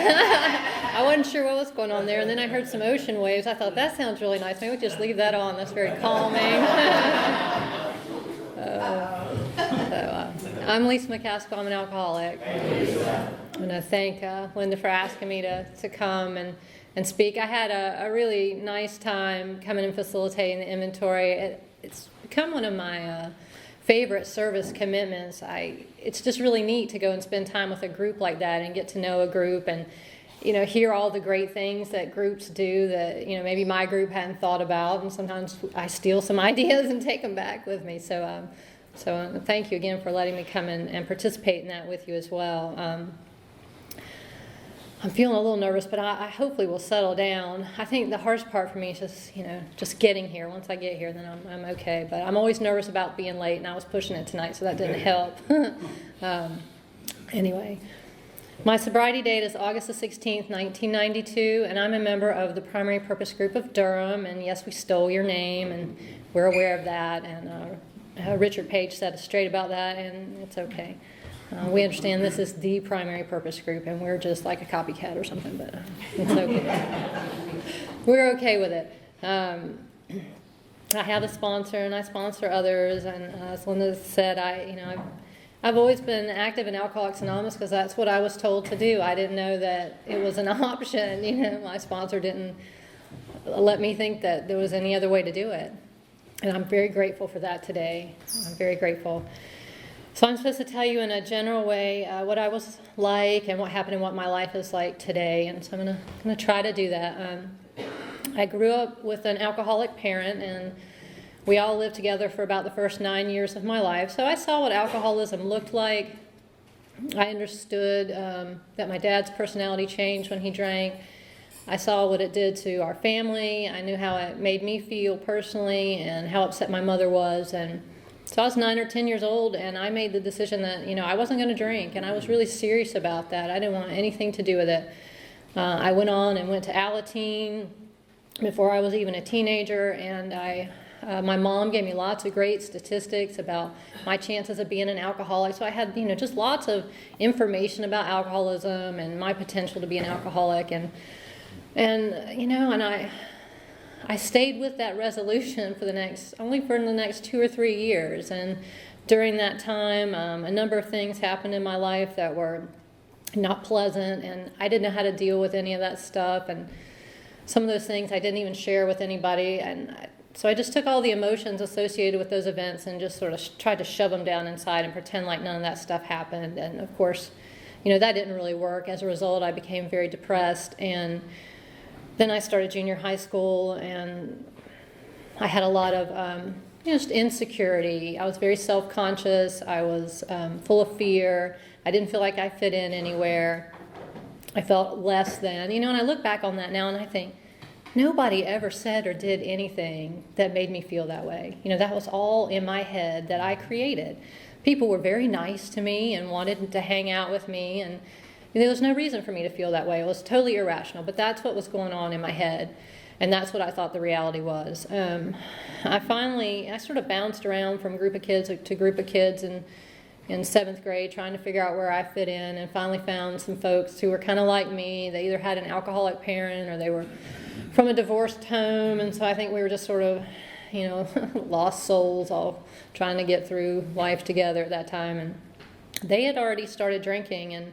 I wasn't sure what was going on there, and then I heard some ocean waves. I thought, that sounds really nice. Maybe we just leave that on. That's very calming. I'm Lisa McCaskill. I'm an alcoholic. And I thank Linda for asking me to come and speak. I had a really nice time coming and facilitating the inventory. It's become one of my favorite service commitments. It's just really neat to go and spend time with a group like that and get to know a group and hear all the great things that groups do that maybe my group hadn't thought about, and sometimes I steal some ideas and take them back with me. So thank you again for letting me come in and participate in that with you as well. I'm feeling a little nervous, but I hopefully will settle down. I think the hardest part for me is just getting here. Once I get here, then I'm okay. But I'm always nervous about being late, and I was pushing it tonight, so that didn't help. Anyway, my sobriety date is August the 16th, 1992, and I'm a member of the Primary Purpose Group of Durham. And yes, we stole your name, and we're aware of that. And Richard Page set us straight about that, and it's okay. We understand this is the primary purpose group, and we're just like a copycat or something, but it's okay. We're okay with it. I have a sponsor, and I sponsor others, and as Linda said, I've always been active in Alcoholics Anonymous because that's what I was told to do. I didn't know that it was an option. My sponsor didn't let me think that there was any other way to do it, and I'm very grateful for that today. I'm very grateful. So I'm supposed to tell you in a general way what I was like and what happened and what my life is like today, and so I'm going to try to do that. I grew up with an alcoholic parent, and we all lived together for about the first 9 years of my life, so I saw what alcoholism looked like. I understood that my dad's personality changed when he drank. I saw what it did to our family. I knew how it made me feel personally and how upset my mother was, and so I was 9 or 10 years old, and I made the decision that, I wasn't going to drink, and I was really serious about that. I didn't want anything to do with it. I went on and went to Alateen before I was even a teenager, and my mom gave me lots of great statistics about my chances of being an alcoholic. So I had, just lots of information about alcoholism and my potential to be an alcoholic, and I stayed with that resolution for the next 2 or 3 years, and during that time, a number of things happened in my life that were not pleasant, and I didn't know how to deal with any of that stuff, and some of those things I didn't even share with anybody, and so I just took all the emotions associated with those events and just sort of tried to shove them down inside and pretend like none of that stuff happened, and of course, that didn't really work. As a result, I became very depressed, and then I started junior high school, and I had a lot of just insecurity. I was very self-conscious. I was full of fear. I didn't feel like I fit in anywhere. I felt less than. And I look back on that now, and I think, nobody ever said or did anything that made me feel that way. That was all in my head that I created. People were very nice to me and wanted to hang out with me, and there was no reason for me to feel that way. It was totally irrational, but that's what was going on in my head, and that's what I thought the reality was. I sort of bounced around from group of kids to group of kids in 7th grade, trying to figure out where I fit in, and finally found some folks who were kind of like me. They either had an alcoholic parent or they were from a divorced home, and so I think we were just sort of, lost souls all trying to get through life together at that time. And they had already started drinking, and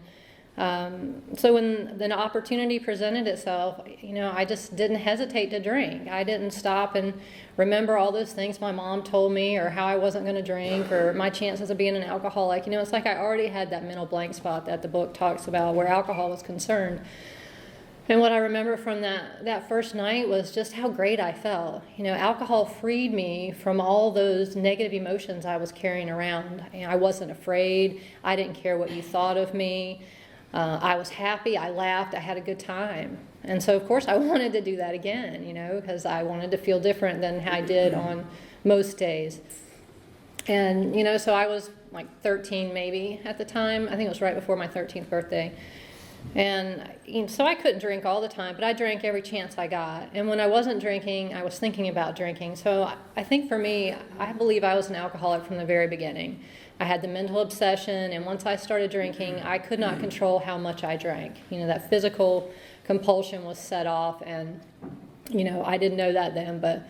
so when the opportunity presented itself, I just didn't hesitate to drink. I didn't stop and remember all those things my mom told me, or how I wasn't going to drink, or my chances of being an alcoholic. It's like I already had that mental blank spot that the book talks about where alcohol was concerned. And what I remember from that first night was just how great I felt. Alcohol freed me from all those negative emotions I was carrying around. I wasn't afraid. I didn't care what you thought of me. I was happy, I laughed, I had a good time. And so, of course, I wanted to do that again, because I wanted to feel different than I did on most days. And, so I was like 13 maybe at the time. I think it was right before my 13th birthday. And so I couldn't drink all the time, but I drank every chance I got. And when I wasn't drinking, I was thinking about drinking. So I think for me, I believe I was an alcoholic from the very beginning. I had the mental obsession, and once I started drinking, I could not control how much I drank. That physical compulsion was set off, and, I didn't know that then, but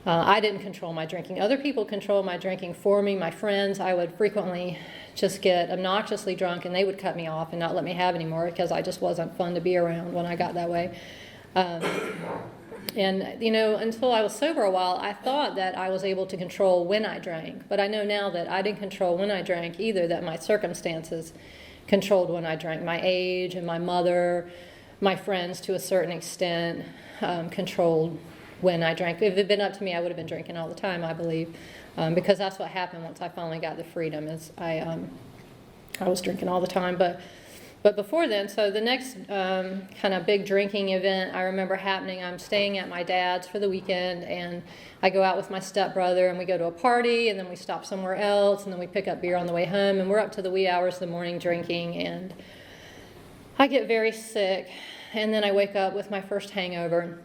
I didn't control my drinking. Other people controlled my drinking for me. My friends, I would frequently just get obnoxiously drunk, and they would cut me off and not let me have any more because I just wasn't fun to be around when I got that way. Until I was sober a while, I thought that I was able to control when I drank. But I know now that I didn't control when I drank either, that my circumstances controlled when I drank. My age and my mother, my friends to a certain extent, controlled when I drank. If it had been up to me, I would have been drinking all the time, I believe, because that's what happened once I finally got the freedom, is I was drinking all the time. But before then, so the next kind of big drinking event I remember happening, I'm staying at my dad's for the weekend, and I go out with my stepbrother, and we go to a party, and then we stop somewhere else, and then we pick up beer on the way home, and we're up to the wee hours of the morning drinking, and I get very sick, and then I wake up with my first hangover.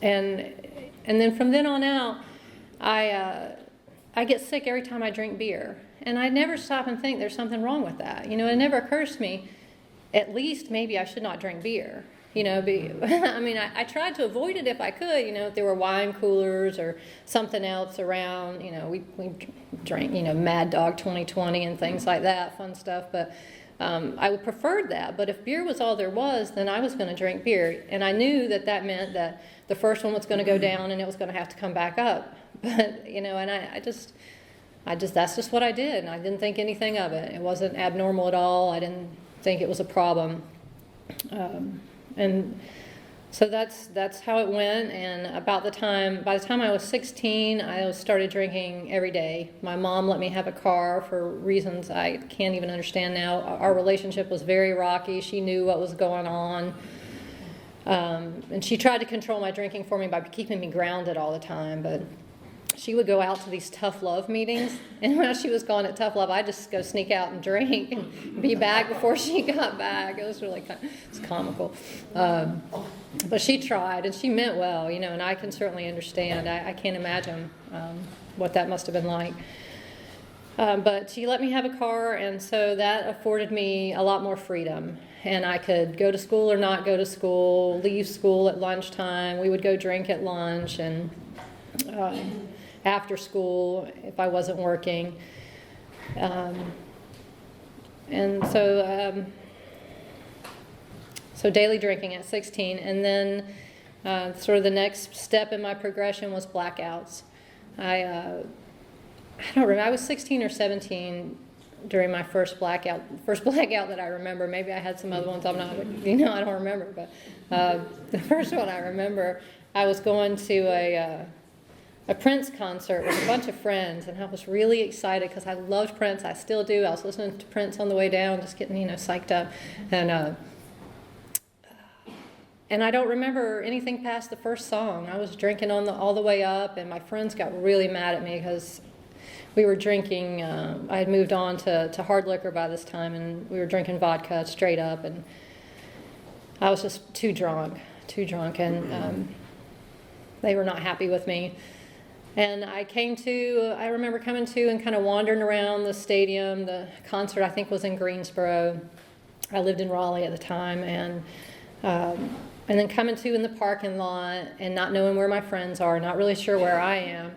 And then from then on out, I get sick every time I drink beer. And I never stop and think there's something wrong with that. It never occurs to me, at least maybe I should not drink beer. I tried to avoid it if I could, if there were wine coolers or something else around. We drank, Mad Dog 2020 and things like that, fun stuff. But I would prefer that. But if beer was all there was, then I was going to drink beer. And I knew that meant that the first one was going to go down and it was going to have to come back up. But, and that's just what I did, and I didn't think anything of it. It wasn't abnormal at all. I didn't think it was a problem. And so that's how it went. And by the time I was 16, I started drinking every day. My mom let me have a car for reasons I can't even understand now. Our relationship was very rocky. She knew what was going on. And she tried to control my drinking for me by keeping me grounded all the time, but she would go out to these tough love meetings, and while she was gone at tough love, I'd just go sneak out and drink and be back before she got back. It was really it's comical. But she tried, and she meant well, and I can certainly understand. I can't imagine what that must have been like. But she let me have a car, and so that afforded me a lot more freedom. And I could go to school or not go to school, leave school at lunchtime. We would go drink at lunch, and after school if I wasn't working. So daily drinking at 16. And then sort of the next step in my progression was blackouts. I don't remember. I was 16 or 17 during my first blackout that I remember. Maybe I had some other ones. I don't remember. But the first one I remember, I was going to a Prince concert with a bunch of friends, and I was really excited because I loved Prince. I still do. I was listening to Prince on the way down, just getting psyched up, and I don't remember anything past the first song. I was drinking all the way up, and my friends got really mad at me because we were drinking. I had moved on to hard liquor by this time, and we were drinking vodka straight up, and I was just too drunk, and they were not happy with me. And I remember coming to and kind of wandering around the stadium. The concert, I think, was in Greensboro. I lived in Raleigh at the time, and then coming to in the parking lot and not knowing where my friends are, not really sure where I am,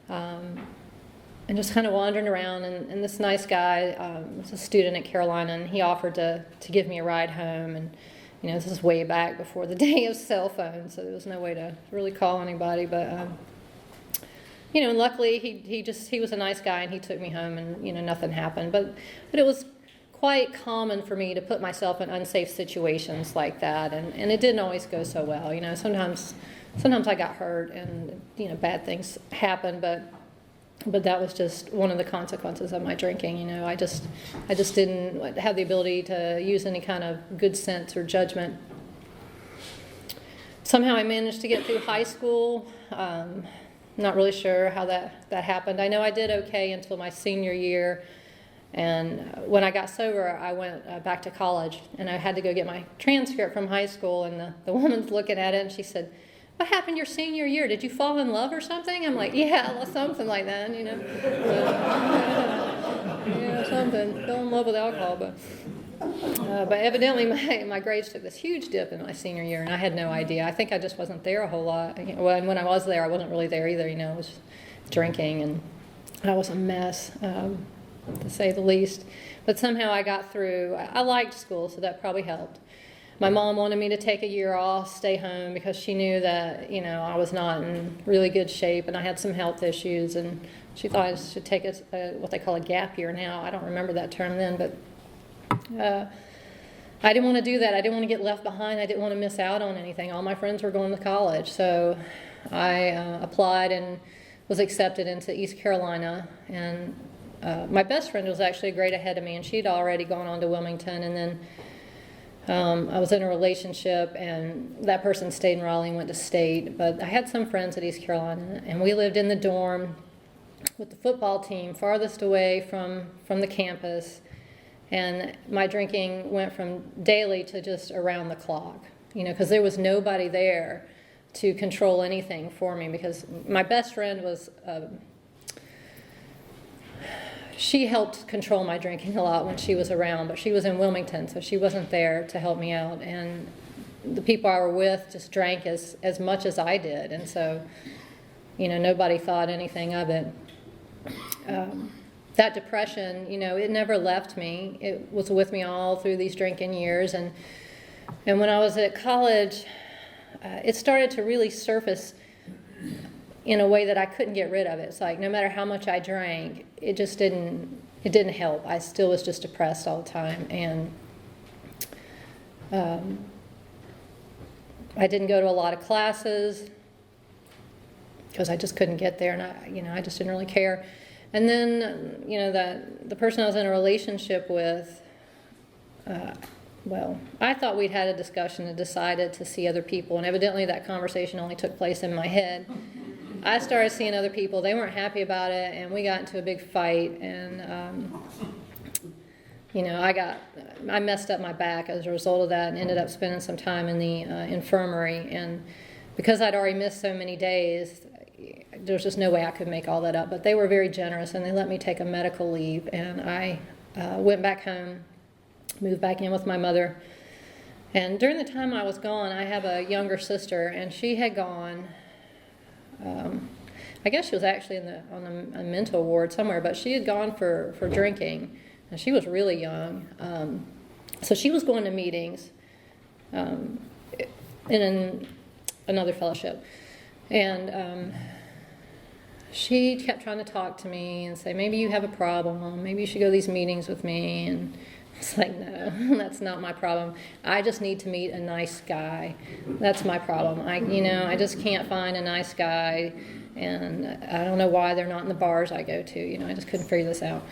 and just kind of wandering around. And this nice guy was a student at Carolina, and he offered to give me a ride home. And this is way back before the day of cell phones, so there was no way to really call anybody, but. And luckily he was a nice guy, and he took me home, and nothing happened. But it was quite common for me to put myself in unsafe situations like that, and it didn't always go so well. Sometimes I got hurt, and bad things happened, but that was just one of the consequences of my drinking. I just didn't have the ability to use any kind of good sense or judgment. Somehow I managed to get through high school. Not really sure how that happened. I know I did okay until my senior year, and when I got sober, I went back to college, and I had to go get my transcript from high school, and the woman's looking at it, and she said, "What happened your senior year? Did you fall in love or something?" I'm like, "Yeah, something like that, something. Fell in love with alcohol, but evidently my grades took this huge dip in my senior year, and I had no idea. I think I just wasn't there a whole lot. Well, and when I was there, I wasn't really there either. I was drinking, and I was a mess, to say the least. But somehow I got through. I liked school, so that probably helped. My mom wanted me to take a year off, stay home, because she knew that, I was not in really good shape, and I had some health issues, and she thought I should take what they call a gap year now. I don't remember that term then, but I didn't want to do that. I didn't want to get left behind. I didn't want to miss out on anything. All my friends were going to college, so I applied and was accepted into East Carolina, and my best friend was actually a grade ahead of me, and she'd already gone on to Wilmington, and then I was in a relationship, and that person stayed in Raleigh and went to state. But I had some friends at East Carolina, and we lived in the dorm with the football team farthest away from the campus. And my drinking went from daily to just around the clock, because there was nobody there to control anything for me. Because my best friend was... she helped control my drinking a lot when she was around, but she was in Wilmington, so she wasn't there to help me out. And the people I were with just drank as much as I did, and so, nobody thought anything of it. That depression, it never left me. It was with me all through these drinking years, and when I was at college, it started to really surface in a way that I couldn't get rid of it. It's like no matter how much I drank, it didn't help. I still was just depressed all the time, and I didn't go to a lot of classes because I just couldn't get there, and I just didn't really care. And then the person I was in a relationship with, I thought we'd had a discussion and decided to see other people, and evidently that conversation only took place in my head. I started seeing other people. They weren't happy about it, and we got into a big fight, and I messed up my back as a result of that, and ended up spending some time in the infirmary. And because I'd already missed so many days, there's just no way I could make all that up. But they were very generous, and they let me take a medical leave, and I went back home, moved back in with my mother. And during the time I was gone, I have a younger sister, and she had gone. I guess she was actually on a mental ward somewhere, but she had gone for drinking, and she was really young. So she was going to meetings in another fellowship, and she kept trying to talk to me and say, maybe you have a problem, maybe you should go to these meetings with me. And it's like, no, that's not my problem. I just need to meet a nice guy. That's my problem. I just can't find a nice guy, and I don't know why they're not in the bars I go to. I just couldn't figure this out.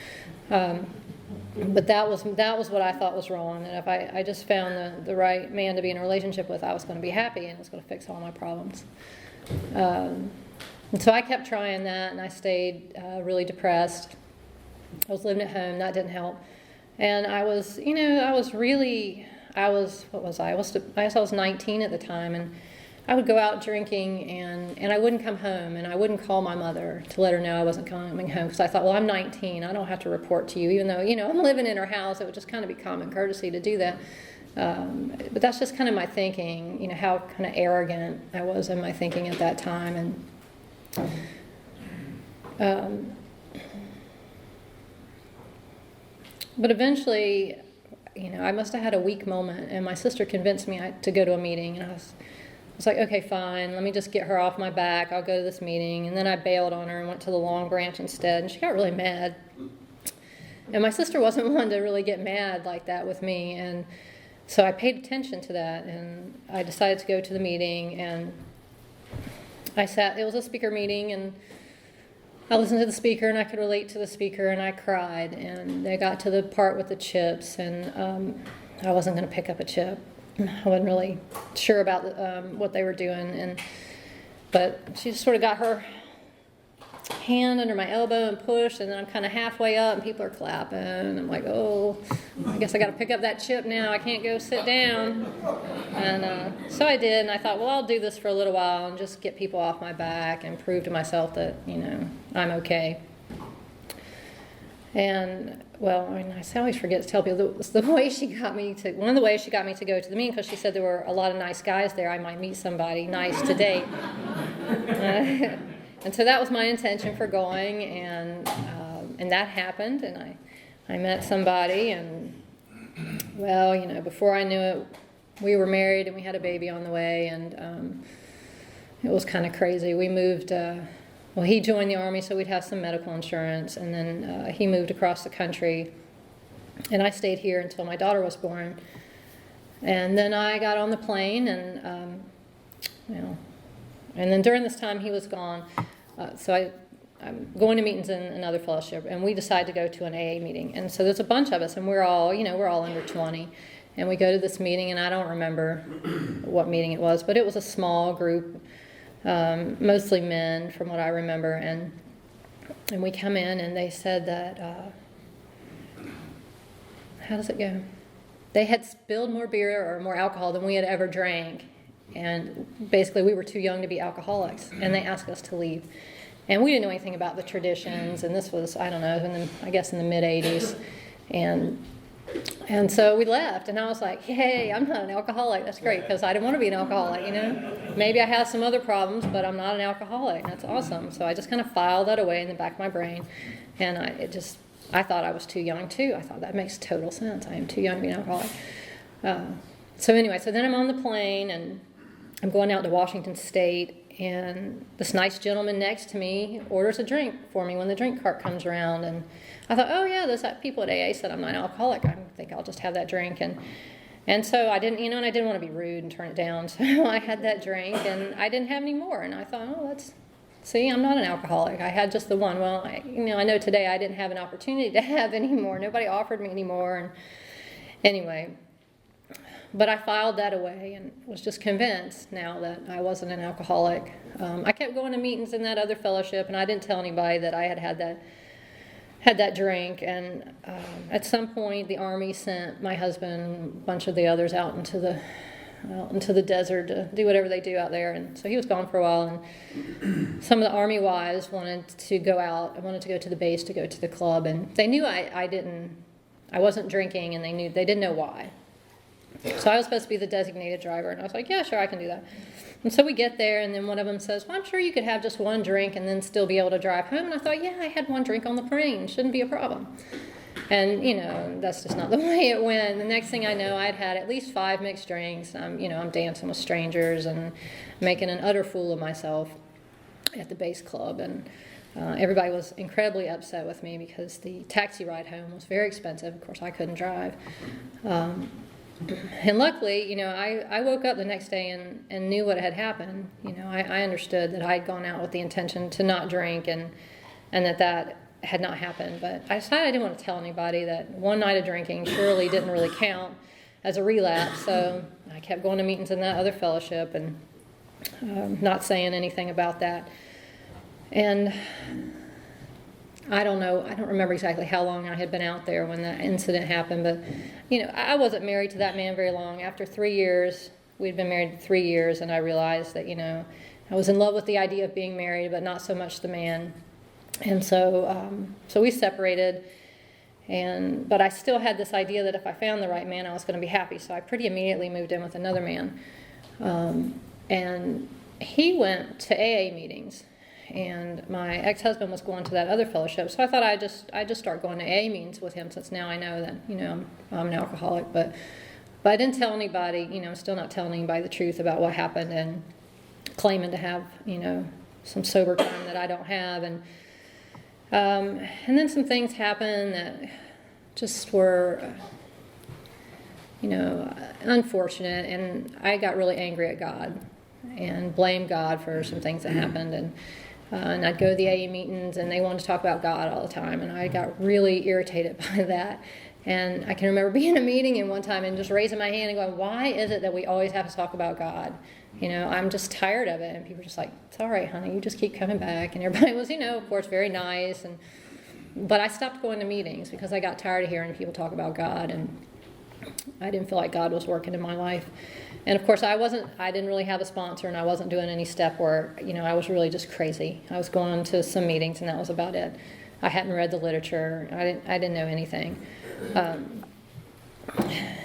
But that was what I thought was wrong. That if I just found the right man to be in a relationship with, I was going to be happy, and it was going to fix all my problems. And so I kept trying that, and I stayed really depressed. I was living at home. That didn't help. And I was 19 at the time, and I would go out drinking, and I wouldn't come home, and I wouldn't call my mother to let her know I wasn't coming home, because I thought, well, I'm 19, I don't have to report to you, even though, I'm living in her house. It would just kind of be common courtesy to do that. But that's just kind of my thinking, how kind of arrogant I was in my thinking at that time. And but eventually, I must have had a weak moment, and my sister convinced me to go to a meeting, and I was like, okay, fine, let me just get her off my back. I'll go to this meeting. And then I bailed on her and went to the Long Branch instead, and she got really mad. And my sister wasn't one to really get mad like that with me, and so I paid attention to that, and I decided to go to the meeting, and it was a speaker meeting, and I listened to the speaker, and I could relate to the speaker, and I cried. And they got to the part with the chips, and I wasn't going to pick up a chip. I wasn't really sure about what they were doing, but she just sort of got her hand under my elbow and pushed, and then I'm kind of halfway up, and people are clapping, and I'm like, oh, I guess I got to pick up that chip now. I can't go sit down. And so I did, and I thought, well, I'll do this for a little while and just get people off my back and prove to myself that, I'm okay. And, well, I mean, I always forget to tell people, one of the ways she got me to go to the meeting, because she said there were a lot of nice guys there, I might meet somebody nice to date. And so that was my intention for going, and that happened, and I met somebody, and, well, before I knew it, we were married, and we had a baby on the way, and it was kind of crazy. We moved, well, he joined the Army, so we'd have some medical insurance, and then he moved across the country, and I stayed here until my daughter was born. And then I got on the plane, and then during this time he was gone, so I'm going to meetings in another fellowship, and we decided to go to an AA meeting. And so there's a bunch of us, and we're all under 20, and we go to this meeting, and I don't remember what meeting it was, but it was a small group. Mostly men, from what I remember, and we come in, and they said that, how does it go? They had spilled more beer or more alcohol than we had ever drank, and basically we were too young to be alcoholics, and they asked us to leave. And we didn't know anything about the traditions, and this was, I don't know, I guess in the mid-'80s, and so we left, and I was like, hey, I'm not an alcoholic. That's great, because I didn't want to be an alcoholic, Maybe I have some other problems, but I'm not an alcoholic. That's awesome. So I just kind of filed that away in the back of my brain, and I thought I was too young, too. I thought that makes total sense. I am too young to be an alcoholic. So then I'm on the plane, and I'm going out to Washington State, and this nice gentleman next to me orders a drink for me when the drink cart comes around, and I thought, oh yeah, those people at AA said I'm not an alcoholic. I think I'll just have that drink, and so I didn't, and I didn't want to be rude and turn it down, so I had that drink, and I didn't have any more, and I thought, see, I'm not an alcoholic. I had just the one. Well, I know today I didn't have an opportunity to have any more. Nobody offered me any more, and anyway. But I filed that away and was just convinced now that I wasn't an alcoholic. I kept going to meetings in that other fellowship, and I didn't tell anybody that I had that drink. And at some point, the Army sent my husband and a bunch of the others out into the desert to do whatever they do out there. And so he was gone for a while, and some of the Army wives wanted to go out. I wanted to go to the base to go to the club, and they knew I wasn't drinking, and they didn't know why. So I was supposed to be the designated driver, and I was like, yeah, sure, I can do that. And so we get there, and then one of them says, well, I'm sure you could have just one drink and then still be able to drive home. And I thought, yeah, I had one drink on the plane. Shouldn't be a problem. And, that's just not the way it went. The next thing I know, I'd had at least 5 mixed drinks. I'm dancing with strangers and making an utter fool of myself at the base club. And everybody was incredibly upset with me because the taxi ride home was very expensive. Of course, I couldn't drive. And luckily, I woke up the next day and knew what had happened. I understood that I had gone out with the intention to not drink, and that had not happened. But I decided I didn't want to tell anybody that one night of drinking surely didn't really count as a relapse. So I kept going to meetings in that other fellowship and not saying anything about that. And I don't remember exactly how long I had been out there when that incident happened, but, I wasn't married to that man very long. After 3 years, we'd been married 3 years, and I realized that, I was in love with the idea of being married, but not so much the man. And so we separated, but I still had this idea that if I found the right man, I was going to be happy, so I pretty immediately moved in with another man. And he went to AA meetings. And my ex-husband was going to that other fellowship, so I thought I'd just start going to AA meetings with him, since now I know that I'm an alcoholic. But I didn't tell anybody. I'm still not telling anybody the truth about what happened, and claiming to have some sober time that I don't have. And then some things happened that just were unfortunate, and I got really angry at God and blamed God for some things that happened. And I'd go to the AA meetings, and they wanted to talk about God all the time, and I got really irritated by that. And I can remember being in a meeting and one time and just raising my hand and going, why is it that we always have to talk about God? I'm just tired of it. And people were just like, it's all right, honey, you just keep coming back. And everybody was, of course, very nice. But I stopped going to meetings because I got tired of hearing people talk about God, and I didn't feel like God was working in my life. And of course, I didn't really have a sponsor, and I wasn't doing any step work. I was really just crazy. I was going to some meetings, and that was about it. I hadn't read the literature. I didn't know anything.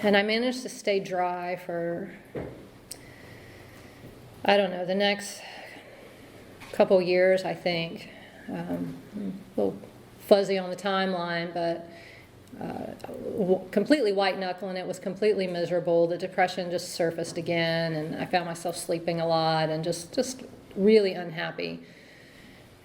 And I managed to stay dry for, I don't know, the next couple years, I think. A little fuzzy on the timeline, but completely white knuckling. It was completely miserable. The depression just surfaced again, and I found myself sleeping a lot and just really unhappy.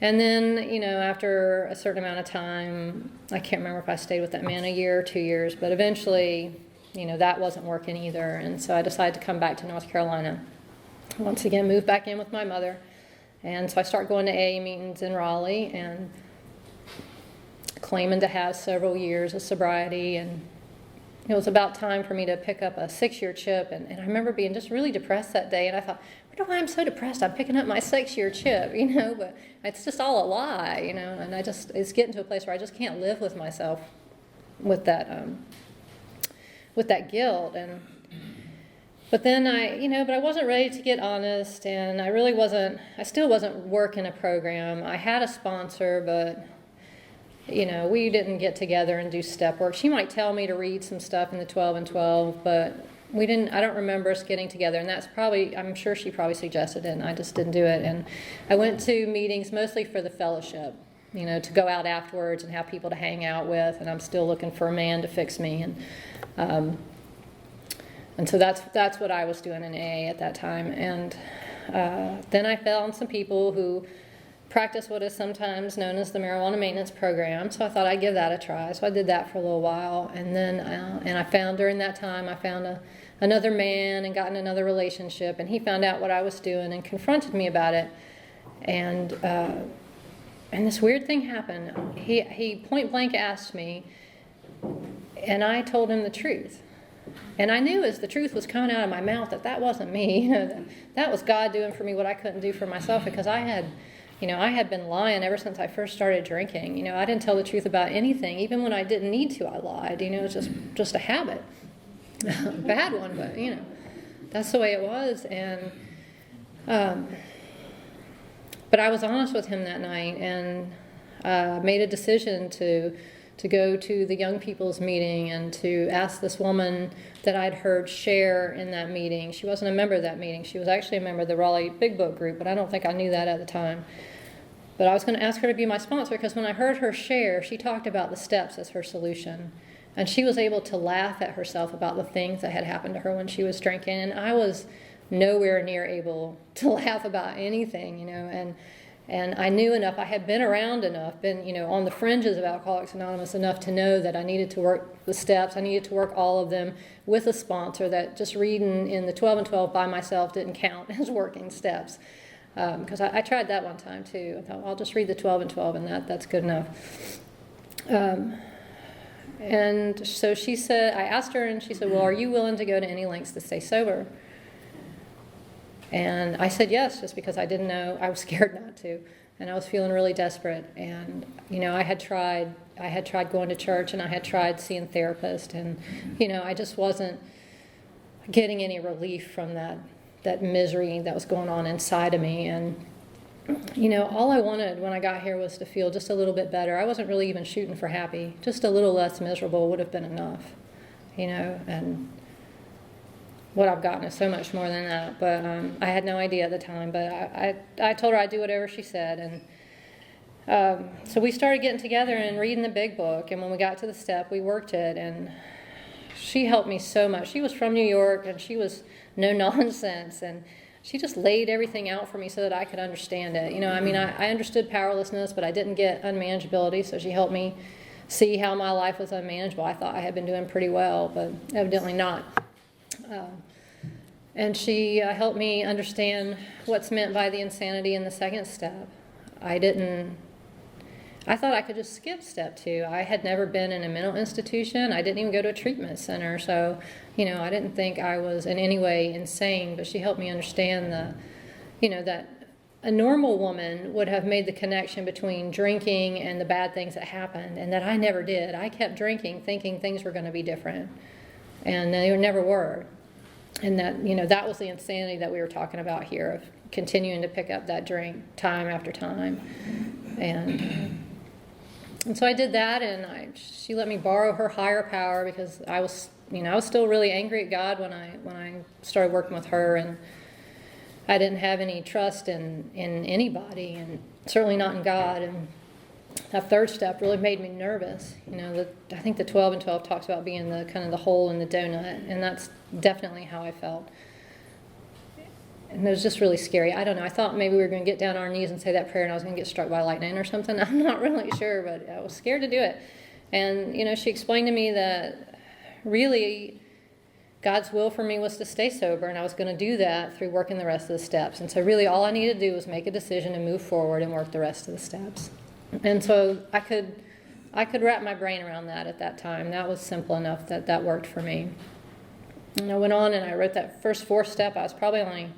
And then, after a certain amount of time, I can't remember if I stayed with that man a year or 2 years, but eventually, that wasn't working either. And so I decided to come back to North Carolina. Once again, moved back in with my mother. And so I started going to AA meetings in Raleigh and claiming to have several years of sobriety. And it was about time for me to pick up a 6-year chip. And I remember being just really depressed that day. And I thought, I don't know why I'm so depressed. I'm picking up my 6-year chip, but it's just all a lie, and it's getting to a place where I just can't live with myself with that guilt. But then but I wasn't ready to get honest, and I still wasn't working a program. I had a sponsor, but we didn't get together and do step work. She might tell me to read some stuff in the 12 and 12, but I don't remember us getting together, and I'm sure she probably suggested it, and I just didn't do it. And I went to meetings mostly for the fellowship, to go out afterwards and have people to hang out with, and I'm still looking for a man to fix me. And so that's what I was doing in AA at that time. And then I found some people who practice what is sometimes known as the marijuana maintenance program, so I thought I'd give that a try. So I did that for a little while, and then during that time I found another man and got in another relationship, and he found out what I was doing and confronted me about it. And this weird thing happened. He point blank asked me, and I told him the truth. And I knew as the truth was coming out of my mouth that wasn't me. That was God doing for me what I couldn't do for myself, because I had been lying ever since I first started drinking. I didn't tell the truth about anything. Even when I didn't need to, I lied. It was just a habit. A bad one, but, that's the way it was. And but I was honest with him that night, and made a decision to go to the young people's meeting and to ask this woman that I'd heard share in that meeting. She wasn't a member of that meeting. She was actually a member of the Raleigh Big Book group, but I don't think I knew that at the time. But I was going to ask her to be my sponsor, because when I heard her share, she talked about the steps as her solution. And she was able to laugh at herself about the things that had happened to her when she was drinking. And I was nowhere near able to laugh about anything, And I knew enough, I had been around enough, been, on the fringes of Alcoholics Anonymous enough to know that I needed to work the steps. I needed to work all of them with a sponsor, that just reading in the 12 and 12 by myself didn't count as working steps. Because I tried that one time too. I thought, I'll just read the 12 and 12 and that's good enough. And so she said, I asked her, and she said, well, are you willing to go to any lengths to stay sober? And I said yes, just because I didn't know. I was scared not to, and I was feeling really desperate. And I had tried going to church, and I had tried seeing therapists, and I just wasn't getting any relief from that misery that was going on inside of me. And all I wanted when I got here was to feel just a little bit better. I wasn't really even shooting for happy. Just a little less miserable would have been enough, and what I've gotten is so much more than that. But I had no idea at the time. But I told her I'd do whatever she said. And so we started getting together and reading the big book. And when we got to the step, we worked it. And she helped me so much. She was from New York, and she was no nonsense. And she just laid everything out for me so that I could understand it. I understood powerlessness, but I didn't get unmanageability. So she helped me see how my life was unmanageable. I thought I had been doing pretty well, but evidently not. And she helped me understand what's meant by the insanity in the second step. I thought I could just skip step 2. I had never been in a mental institution. I didn't even go to a treatment center. So, I didn't think I was in any way insane, but she helped me understand that a normal woman would have made the connection between drinking and the bad things that happened, and that I never did. I kept drinking thinking things were going to be different, and they never were. And that was the insanity that we were talking about here, of continuing to pick up that drink time after time. And And so I did that, and she let me borrow her higher power because I was still really angry at God when I started working with her, and I didn't have any trust in anybody, and certainly not in God. And that third step really made me nervous. I think the 12 and 12 talks about being the kind of the hole in the donut, and that's definitely how I felt. And it was just really scary. I don't know. I thought maybe we were going to get down on our knees and say that prayer and I was going to get struck by lightning or something. I'm not really sure, but I was scared to do it. And, she explained to me that really God's will for me was to stay sober, and I was going to do that through working the rest of the steps. And so really all I needed to do was make a decision and move forward and work the rest of the steps. And so I could wrap my brain around that at that time. That was simple enough that worked for me. And I went on and I wrote that first fourth step. I was probably only,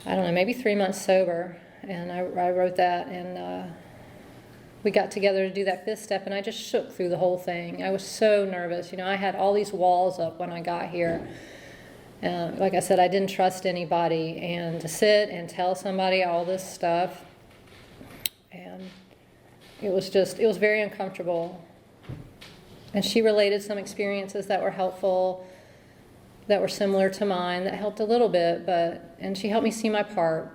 I don't know, maybe 3 months sober. And I wrote that, and we got together to do that fifth step, and I just shook through the whole thing. I was so nervous. I had all these walls up when I got here. Like I said, I didn't trust anybody. And to sit and tell somebody all this stuff, and it was very uncomfortable. And she related some experiences that were helpful, that were similar to mine, that helped a little bit, and she helped me see my part.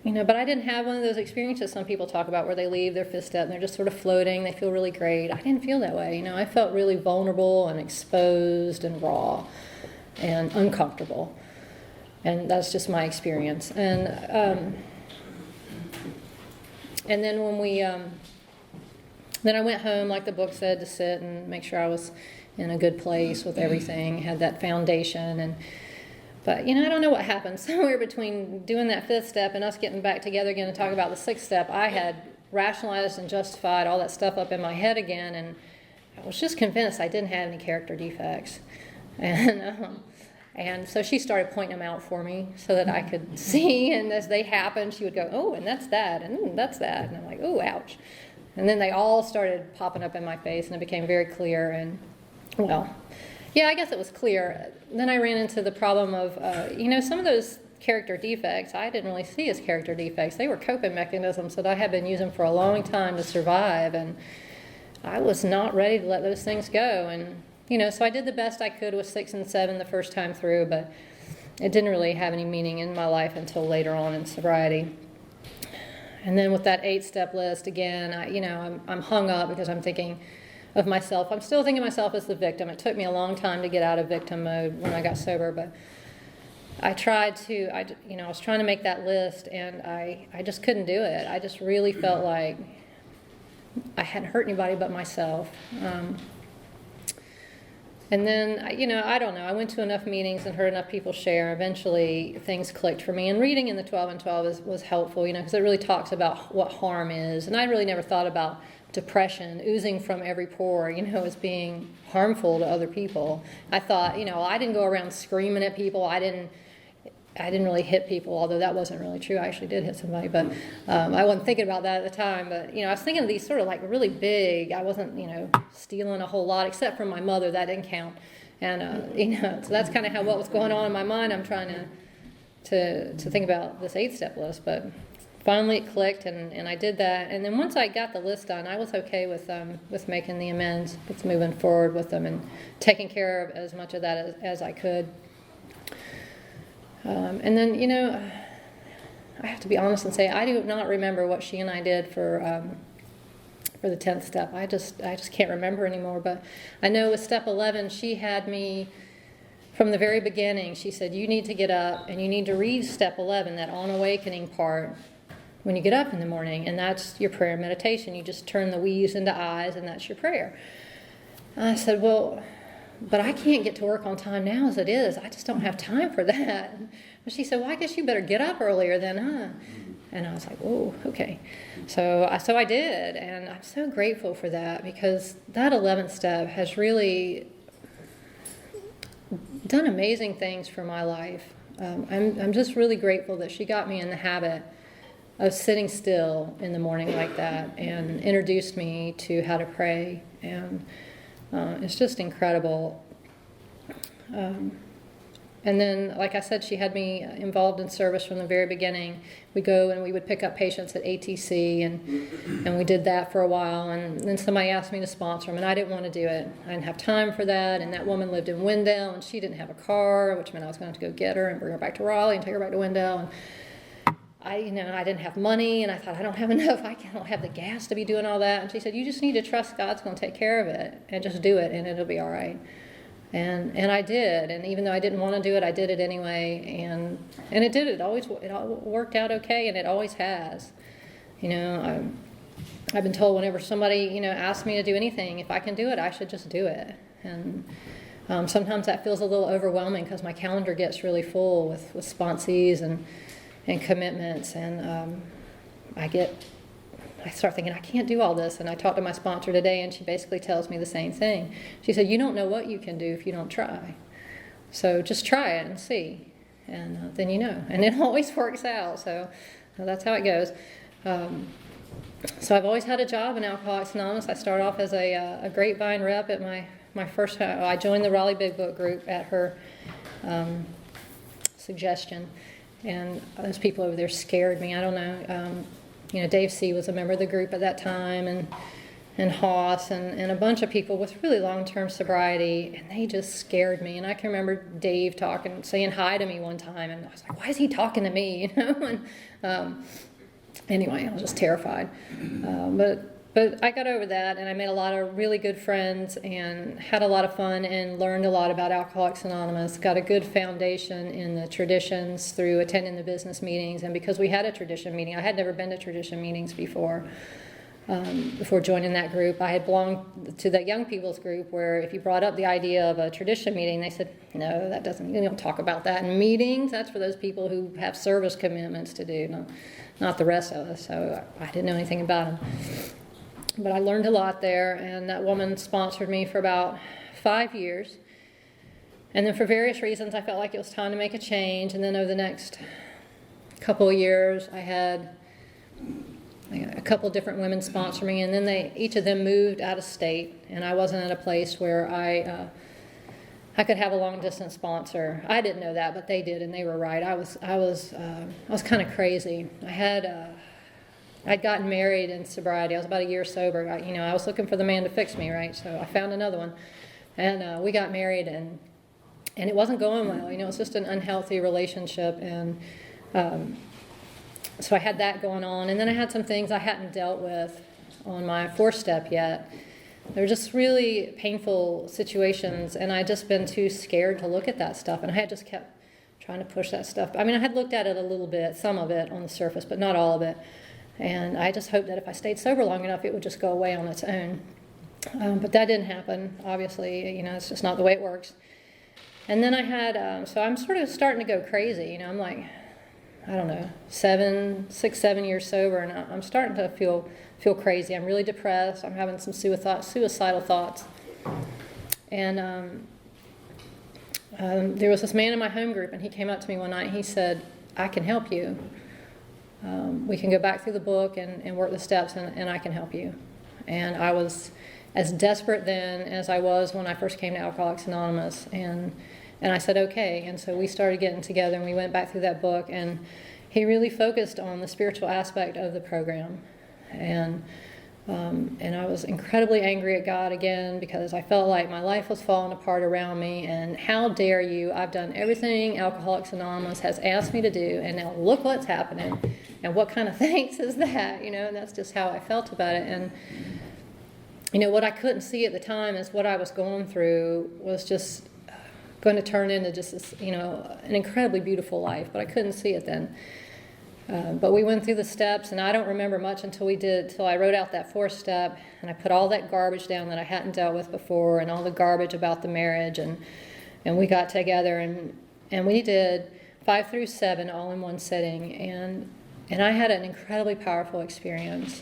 But I didn't have one of those experiences some people talk about where they leave their fifth step and they're just sort of floating, they feel really great. I didn't feel that way. I felt really vulnerable and exposed and raw and uncomfortable. And that's just my experience. And then when we... Then I went home, like the book said, to sit and make sure I was in a good place with everything, had that foundation. But I don't know what happened. Somewhere between doing that fifth step and us getting back together again to talk about the sixth step, I had rationalized and justified all that stuff up in my head again, and I was just convinced I didn't have any character defects. And so she started pointing them out for me so that I could see, and as they happened, she would go, oh, and that's that, and that's that. And I'm like, oh, ouch. And then they all started popping up in my face, and it became very clear. And, well, yeah, I guess it was clear. Then I ran into the problem of, some of those character defects I didn't really see as character defects. They were coping mechanisms that I had been using for a long time to survive, and I was not ready to let those things go. And, so I did the best I could with 6 and 7 the first time through, but it didn't really have any meaning in my life until later on in sobriety. And then with that 8-step list, again, I'm hung up because I'm thinking of myself. I'm still thinking of myself as the victim. It took me a long time to get out of victim mode when I got sober, but I was trying to make that list, and I just couldn't do it. I just really felt like I hadn't hurt anybody but myself. And then, I don't know. I went to enough meetings and heard enough people share. Eventually, things clicked for me. And reading in the 12 and 12 was helpful, because it really talks about what harm is. And I really never thought about depression oozing from every pore, as being harmful to other people. I thought, I didn't go around screaming at people. I didn't really hit people, although that wasn't really true. I actually did hit somebody, but I wasn't thinking about that at the time. But, I was thinking of these sort of like really big. I wasn't, stealing a whole lot, except from my mother. That didn't count. And, so that's kind of what was going on in my mind. I'm trying to think about this 8-step list. But finally it clicked, and I did that. And then once I got the list done, I was okay with making the amends, with moving forward with them and taking care of as much of that as I could. And then, I have to be honest and say I do not remember what she and I did for the 10th step. I just can't remember anymore. But I know with step 11, she had me from the very beginning. She said, you need to get up and you need to read step 11, that on awakening part, when you get up in the morning. And that's your prayer and meditation. You just turn the we's into I's, and that's your prayer. And I said, well, but I can't get to work on time now as it is. I just don't have time for that. And she said, well, I guess you better get up earlier then, huh? And I was like, oh, okay. So I did, and I'm so grateful for that, because that 11th step has really done amazing things for my life. I'm just really grateful that she got me in the habit of sitting still in the morning like that and introduced me to how to pray. And it's just incredible. And then, like I said, she had me involved in service from the very beginning. We go and we would pick up patients at ATC, and we did that for a while. And then somebody asked me to sponsor them, and I didn't want to do it. I didn't have time for that. And that woman lived in Wendell, and she didn't have a car, which meant I was going to have to go get her and bring her back to Raleigh and take her back to Wendell. And I didn't have money, and I thought, I don't have enough. I don't have the gas to be doing all that. And she said, you just need to trust God's going to take care of it, and just do it, and it'll be all right. And I did, and even though I didn't want to do it, I did it anyway, and it did. It all worked out okay, and it always has. I've been told whenever somebody asks me to do anything, if I can do it, I should just do it. And sometimes that feels a little overwhelming because my calendar gets really full with sponsees and commitments, and I start thinking, I can't do all this. And I talked to my sponsor today, and she basically tells me the same thing. She said, you don't know what you can do if you don't try. So just try it and see. And then you know. And it always works out. So that's how it goes. So I've always had a job in Alcoholics Anonymous. I started off as a grapevine rep at my first time. I joined the Raleigh Big Book group at her suggestion. And those people over there scared me. I don't know. Dave C. was a member of the group at that time, and Haas, and a bunch of people with really long-term sobriety, and they just scared me. And I can remember Dave saying hi to me one time, and I was like, why is he talking to me? And anyway, I was just terrified. But I got over that, and I made a lot of really good friends and had a lot of fun and learned a lot about Alcoholics Anonymous, got a good foundation in the traditions through attending the business meetings. And because we had a tradition meeting, I had never been to tradition meetings before joining that group. I had belonged to the young people's group where if you brought up the idea of a tradition meeting, they said, no, you don't talk about that in meetings. That's for those people who have service commitments to do, not the rest of us. So I didn't know anything about them. But I learned a lot there, and that woman sponsored me for about 5 years. And then for various reasons, I felt like it was time to make a change. And then over the next couple of years, I had a couple different women sponsor me, and then each of them moved out of state, and I wasn't at a place where I could have a long-distance sponsor. I didn't know that, but they did, and they were right. I was kind of crazy. I'd gotten married in sobriety. I was about a year sober. I was looking for the man to fix me, right? So I found another one, and we got married, and it wasn't going well. It was just an unhealthy relationship, and so I had that going on. And then I had some things I hadn't dealt with on my 4-step yet. They were just really painful situations, and I'd just been too scared to look at that stuff, and I had just kept trying to push that stuff. I had looked at it a little bit, some of it on the surface, but not all of it. And I just hoped that if I stayed sober long enough, it would just go away on its own. But that didn't happen, obviously. It's just not the way it works. And then I had, so I'm sort of starting to go crazy. I'm like, I don't know, 6, 7 years sober, and I'm starting to feel crazy. I'm really depressed. I'm having some suicidal thoughts. And there was this man in my home group, and he came up to me one night, and he said, I can help you. We can go back through the book and work the steps, and I can help you. And I was as desperate then as I was when I first came to Alcoholics Anonymous. And I said, okay. And so we started getting together, and we went back through that book, and he really focused on the spiritual aspect of the program. And I was incredibly angry at God again because I felt like my life was falling apart around me, and how dare you? I've done everything Alcoholics Anonymous has asked me to do, and now look what's happening. And what kind of thanks is that? And that's just how I felt about it. And what I couldn't see at the time is what I was going through was just going to turn into just this, an incredibly beautiful life, but I couldn't see it then. But we went through the steps, and I don't remember much until I wrote out that 4th step, and I put all that garbage down that I hadn't dealt with before, and all the garbage about the marriage, and we got together, and we did 5 through 7 all in one sitting, and I had an incredibly powerful experience.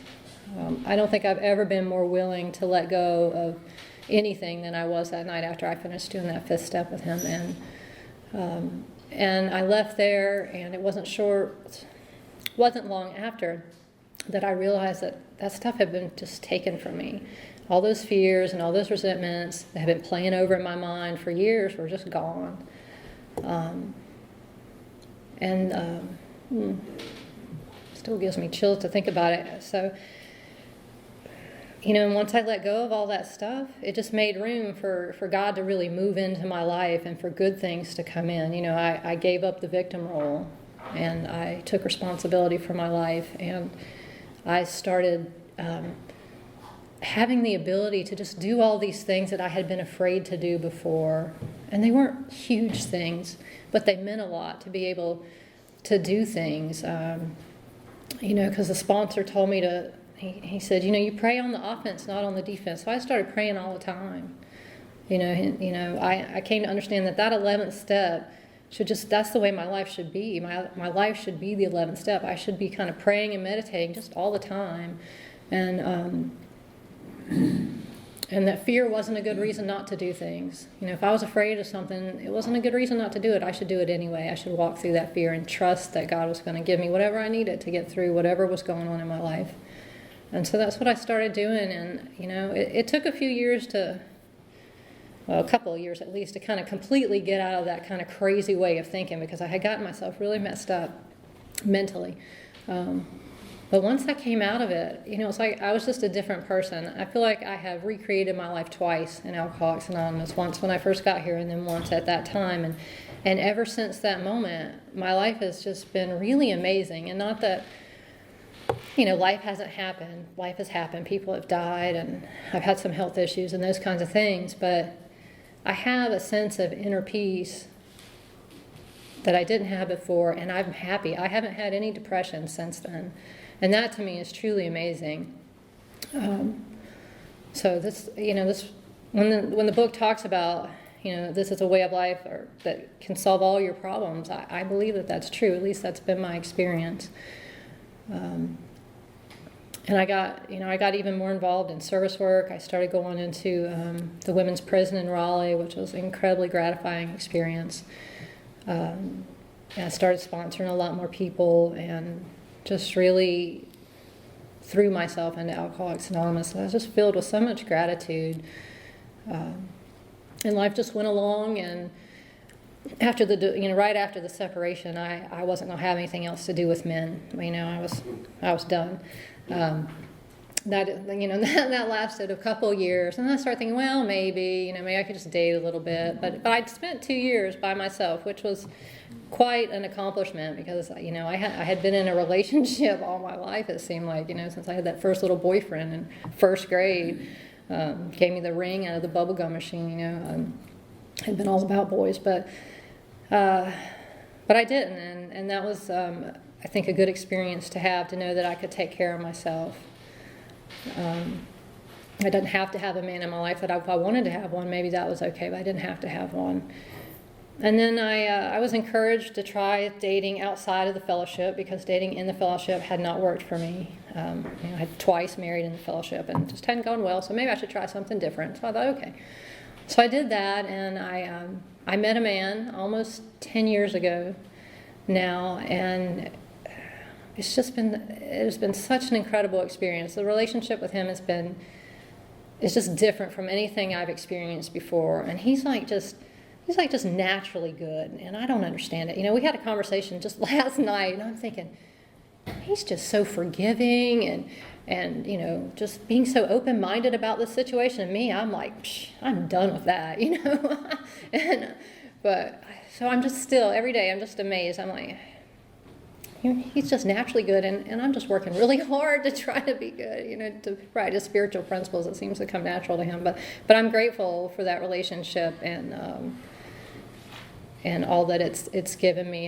I don't think I've ever been more willing to let go of anything than I was that night after I finished doing that 5th step with him, and I left there, and it wasn't long after that I realized that stuff had been just taken from me. All those fears and all those resentments that had been playing over in my mind for years were just gone. Um, and still gives me chills to think about it. So, and once I let go of all that stuff, it just made room for God to really move into my life and for good things to come in. I gave up the victim role, and I took responsibility for my life, and I started having the ability to just do all these things that I had been afraid to do before. And they weren't huge things, but they meant a lot to be able to do things. Because the sponsor told me to, he said, you pray on the offense, not on the defense. So I started praying all the time. I came to understand that 11th step that's the way my life should be. My life should be the 11th step. I should be kind of praying and meditating just all the time. And that fear wasn't a good reason not to do things. If I was afraid of something, it wasn't a good reason not to do it. I should do it anyway. I should walk through that fear and trust that God was going to give me whatever I needed to get through whatever was going on in my life. And so that's what I started doing. And, it took a few years a couple of years at least, to kind of completely get out of that kind of crazy way of thinking, because I had gotten myself really messed up mentally. But once I came out of it, it's like I was just a different person. I feel like I have recreated my life twice in Alcoholics Anonymous, once when I first got here and then once at that time. And ever since that moment, my life has just been really amazing. And not that, life hasn't happened. Life has happened. People have died, and I've had some health issues and those kinds of things. But I have a sense of inner peace that I didn't have before, and I'm happy. I haven't had any depression since then. And that to me is truly amazing. So this, when the book talks about, this is a way of life that can solve all your problems, I believe that that's true. At least that's been my experience. And I got even more involved in service work. I started going into the women's prison in Raleigh, which was an incredibly gratifying experience. And I started sponsoring a lot more people, and just really threw myself into Alcoholics Anonymous. I was just filled with so much gratitude. And life just went along, and after right after the separation, I wasn't going to have anything else to do with men. I was done. That lasted a couple years, and I started thinking, well, maybe I could just date a little bit. But I'd spent 2 years by myself, which was quite an accomplishment, because I had been in a relationship all my life. It seemed like since I had that first little boyfriend in first grade, gave me the ring out of the bubblegum machine. Had been all about boys, but I didn't, and that was I think a good experience to have, to know that I could take care of myself. I didn't have to have a man in my life. That if I wanted to have one, maybe that was okay, but I didn't have to have one. And then I was encouraged to try dating outside of the fellowship, because dating in the fellowship had not worked for me. I had twice married in the fellowship and just hadn't gone well, so maybe I should try something different. So I thought, okay. So I did that, and I met a man almost 10 years ago now, and it has been such an incredible experience. The relationship with him is just different from anything I've experienced before, and he's like just naturally good, and I don't understand it. We had a conversation just last night, and I'm thinking, he's just so forgiving and just being so open-minded about the situation. And me, I'm like, I'm done with that, So I'm just still, every day, I'm just amazed. I'm like, he's just naturally good, and I'm just working really hard to try to be good, to practice spiritual principles. It seems to come natural to him. But I'm grateful for that relationship and all that it's given me.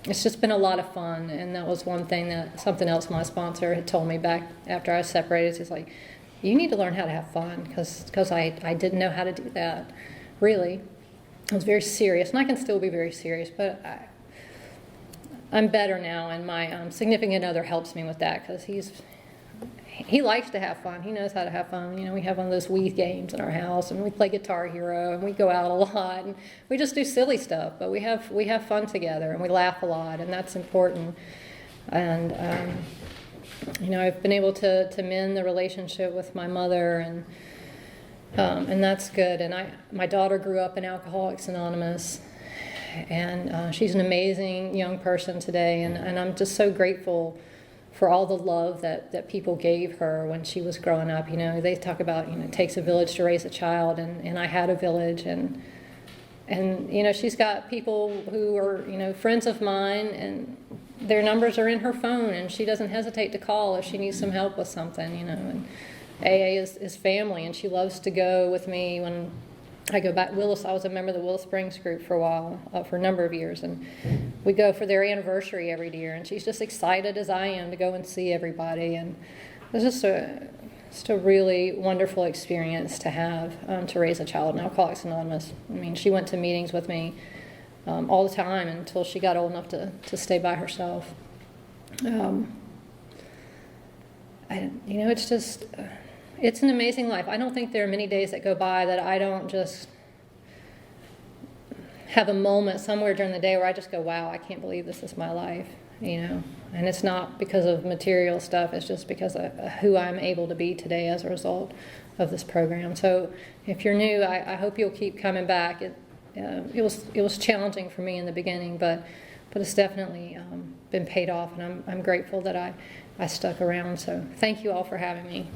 It's just been a lot of fun, and that was something else my sponsor had told me back after I separated. He's like, you need to learn how to have fun, because I didn't know how to do that, really. I was very serious, and I can still be very serious, but I'm better now, and my significant other helps me with that, because he likes to have fun. He knows how to have fun. We have one of those Wii games in our house, and we play Guitar Hero, and we go out a lot, and we just do silly stuff. But we have fun together, and we laugh a lot, and that's important. And I've been able to mend the relationship with my mother, and that's good. And my daughter grew up in Alcoholics Anonymous, And she's an amazing young person today, and I'm just so grateful for all the love that people gave her when she was growing up. You know, they talk about, you know, it takes a village to raise a child, and I had a village, and you know, she's got people who are, you know, friends of mine, and their numbers are in her phone, and she doesn't hesitate to call if she needs some help with something, you know. And AA is family, and she loves to go with me when I go back. I was a member of the Willow Springs group for a while, for a number of years, and we go for their anniversary every year, and she's just excited as I am to go and see everybody. And it's just a really wonderful experience to have, to raise a child in Alcoholics Anonymous. I mean, she went to meetings with me all the time until she got old enough to stay by herself. You know, it's just... it's an amazing life. I don't think there are many days that go by that I don't just have a moment somewhere during the day where I just go, wow, I can't believe this is my life, you know. And it's not because of material stuff. It's just because of who I'm able to be today as a result of this program. So if you're new, I hope you'll keep coming back. It was challenging for me in the beginning, but it's definitely been paid off, and I'm grateful that I stuck around. So thank you all for having me.